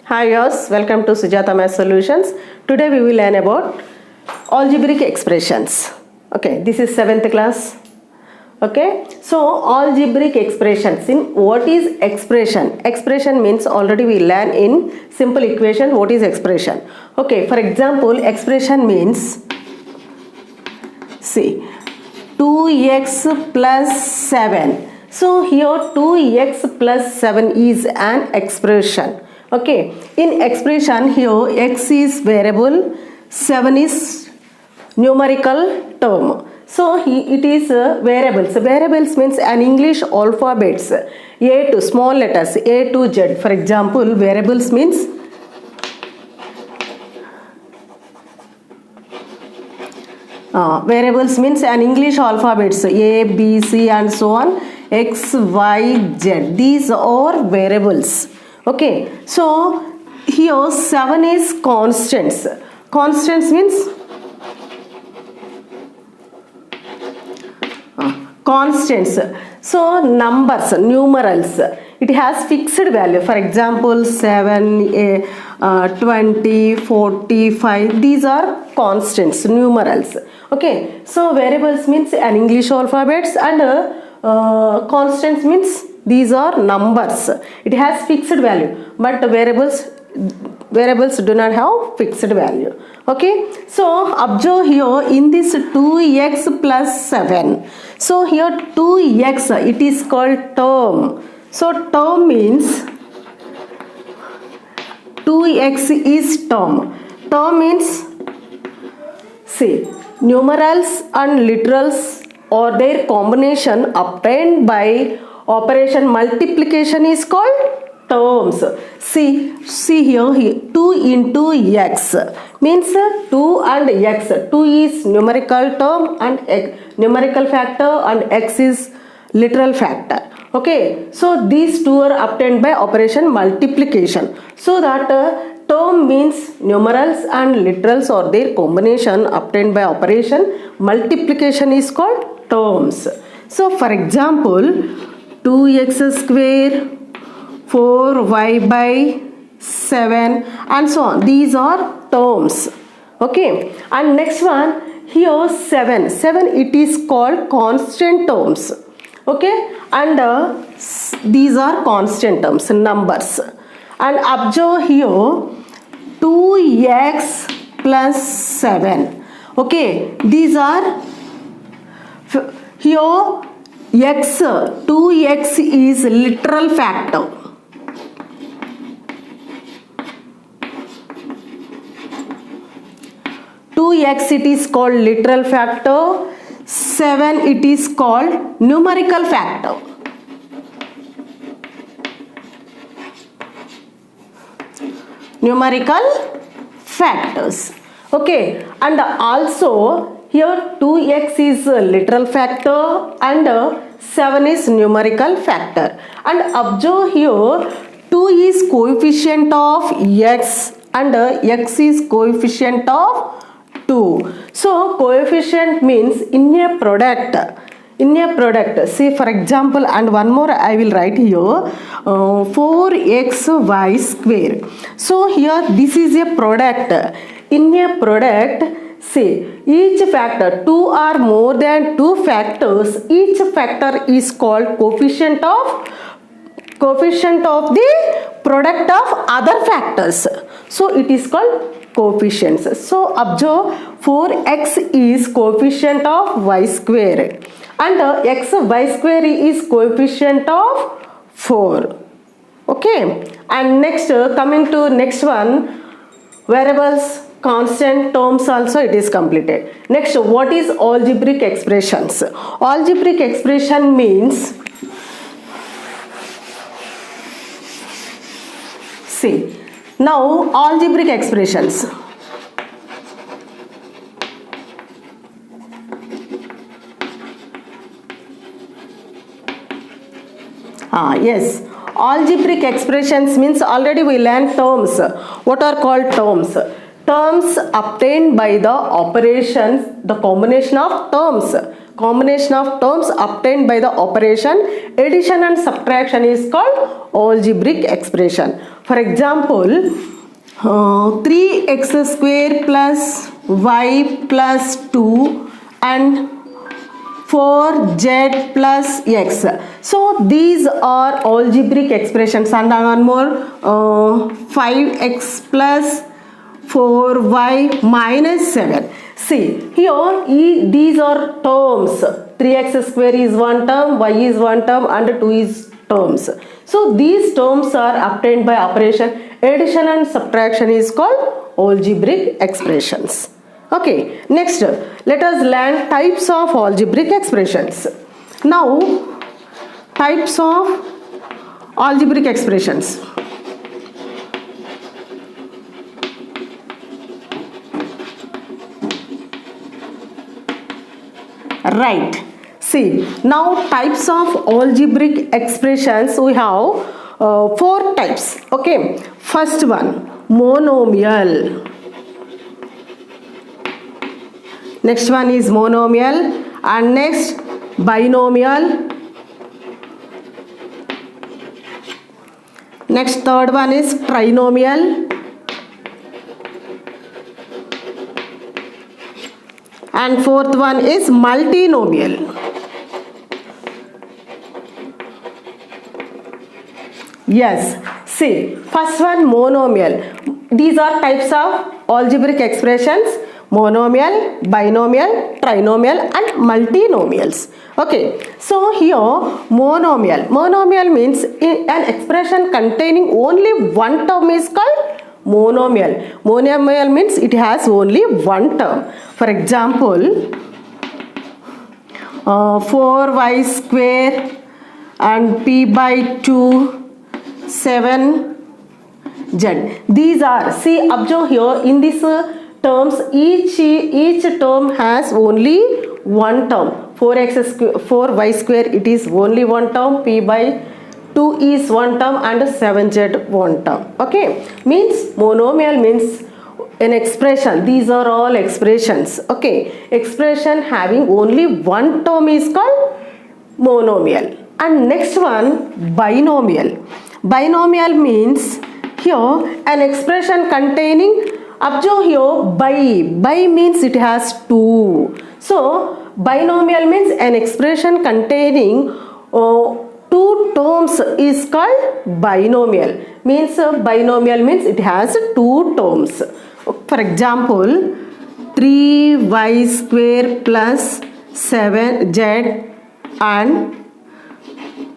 Hi yours, welcome to Sujata Math Solutions. Today we will learn about algebraic expressions. Okay, this is 7th class. Okay, so algebraic expressions. In what is expression? Expression means already we learn in simple equation what is expression. Okay, for example, expression means, see, 2x plus 7. So here 2x plus 7 is an expression. Okay, in expression here x is variable, 7 is numerical term. So it is variables. Variables means an English alphabets, A to small letters A to Z. For example, variables means variables means an English alphabets A, B, C and so on, X, Y, Z. These are variables. Okay, so here 7 is constants. Constants means constants. So numbers, numerals. It has fixed value. For example, 7, 20, 45. These are constants, numerals. Okay, so variables means an English alphabets and constants means these are numbers. It has fixed value, but variables do not have fixed value. Okay, so observe here in this 2x plus 7. So here 2x, it is called term. So term means 2x is term. Term means, see, numerals and literals or their combination obtained by operation multiplication is called terms. See here 2 into x means 2 and x. 2 is numerical term and numerical factor and x is literal factor. Okay, so these two are obtained by operation multiplication. So that term means numerals and literals or their combination obtained by operation multiplication is called terms. So for example, 2x square, 4y by 7 and so on. These are terms. Okay, and next one here 7 it is called constant terms. Okay, and these are constant terms, numbers. And observe here 2x plus 7. Okay, these are here x, 2x is literal factor. X it is called literal factor, 7 it is called numerical factor. Numerical factors. Okay, and also here 2x is literal factor and 7 is numerical factor. And observe here 2 is coefficient of x and x is coefficient of 2. So coefficient means in a product. See, for example, and one more I will write here, 4xy square. So here this is a product. In a product, see, each factor, 2 or more than 2 factors, each factor is called coefficient of the product of other factors. So it is called coefficients. So observe 4x is coefficient of y square and xy square is coefficient of 4. Okay, and next coming to next one, variables, constant, terms also it is completed. Next, what is algebraic expressions? Algebraic expression means, see, now algebraic expressions. Yes, algebraic expressions means already we learned terms. What are called terms? Terms obtained by the operations, the combination of terms. combination of terms obtained by the operation addition and subtraction is called algebraic expression. For example, 3x square plus y plus 2 and 4z plus x. So these are algebraic expressions. And one more, 5x plus 4y minus 7. See here, these are terms. 3x square is one term, y is one term, and 2 is terms. So these terms are obtained by operation addition and subtraction is called algebraic expressions. Okay, next let us learn types of algebraic expressions. Now, types of algebraic expressions. Right. See, now types of algebraic expressions, we have 4 types. Okay, first one, monomial. Next one is monomial, and next binomial. Next third one is trinomial. And fourth one is multinomial. Yes, see, first one monomial. These are types of algebraic expressions: monomial, binomial, trinomial and multinomials. Okay, so here monomial. Monomial means an expression containing only one term is called monomial. Monomial means it has only one term. For example, 4y square and p by 2 7z. These are, see, observe here in this terms, each term has only one term. 4y square, it is only one term, p by 2 is one term, and 7z one term. Okay, means monomial means an expression. These are all expressions. Okay, expression having only one term is called monomial. And next one, binomial. Binomial means here an expression containing, observe here, by means it has 2. So binomial means an expression containing 2 terms is called binomial. Means binomial means it has 2 terms. For example, 3y square plus 7z and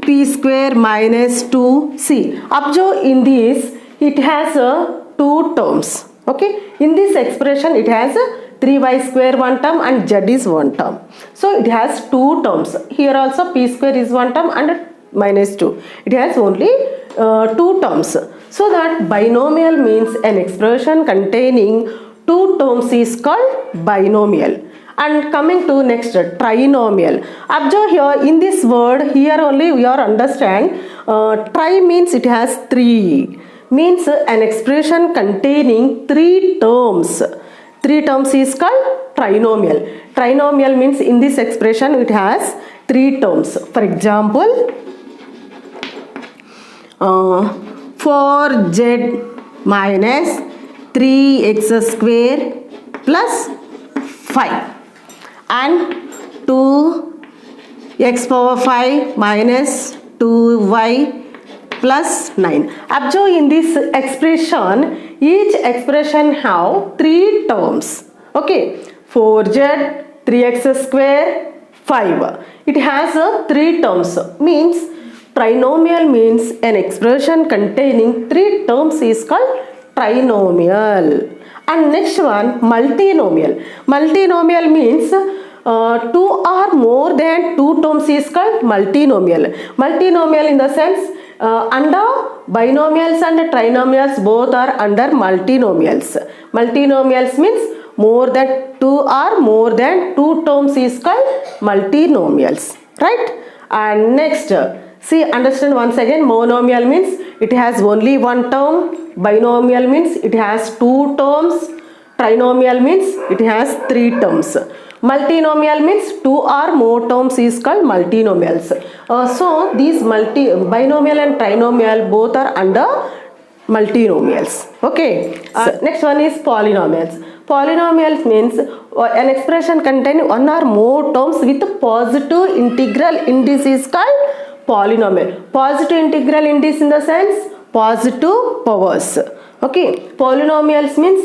p square minus 2. See, observe in this it has 2 terms. Okay, in this expression it has 3y square one term and z is one term. So it has 2 terms. Here also p square is one term and minus 2. It has only 2 terms. So that binomial means an expression containing 2 terms is called binomial. And coming to next, trinomial. Observe here in this word, here only we are understand, tri means it has 3. Means an expression containing 3 terms. 3 terms is called trinomial. Trinomial means in this expression it has 3 terms. For example, 4z minus 3x square plus 5 and 2x power 5 minus 2y plus 9. Observe in this expression, each expression have 3 terms. Okay, 4z, 3x square, 5. It has 3 terms. Means trinomial means an expression containing 3 terms is called trinomial. And next one, multinomial. Multinomial means 2 or more than 2 terms is called multinomial. Multinomial in the sense under binomials and trinomials both are under multinomials. Multinomials means more than 2 or more than 2 terms is called multinomials. Right? And next, see, understand once again, monomial means it has only one term. Binomial means it has 2 terms. Trinomial means it has 3 terms. Multinomial means 2 or more terms is called multinomials. So these binomial and trinomial both are under multinomials. Okay. Next one is polynomials. Polynomials means an expression containing 1 or more terms with positive integral indice is called polynomial. Positive integral indice in the sense positive powers. Okay. Polynomials means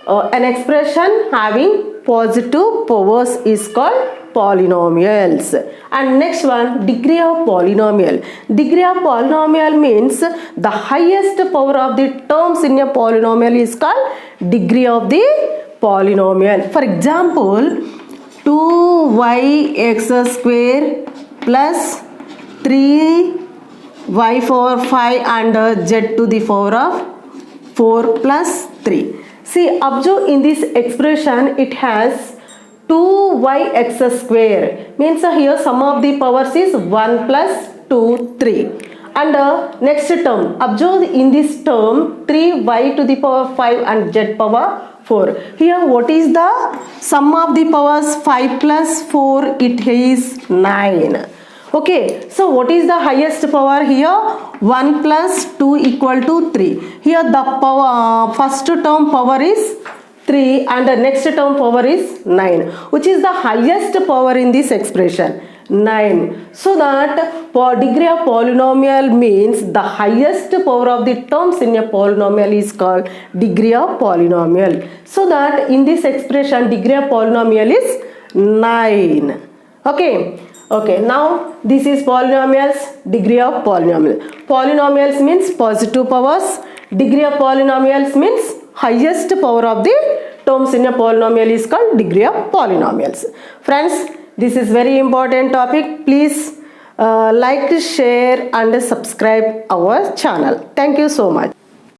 an expression having positive powers is called polynomials. And next one, degree of polynomial. Degree of polynomial means the highest power of the terms in a polynomial is called degree of the polynomial. For example, 2yx square plus 3y power 5 and z to the power of 4 plus 3. See, observe in this expression it has 2yx square means here sum of the powers is 1 plus 2, 3. And next term, observe in this term 3y to the power 5 and z power 4. Here what is the sum of the powers? 5 plus 4, it is 9. Okay, so what is the highest power here? 1 plus 2 equal to 3. Here the power, first term power is 3 and the next term power is 9. Which is the highest power in this expression? 9. So that degree of polynomial means the highest power of the terms in a polynomial is called degree of polynomial. So that in this expression degree of polynomial is 9. Okay. Okay, now this is polynomials, degree of polynomial. Polynomials means positive powers. Degree of polynomials means highest power of the terms in a polynomial is called degree of polynomials. Friends, this is very important topic. Please like, share and subscribe our channel. Thank you so much.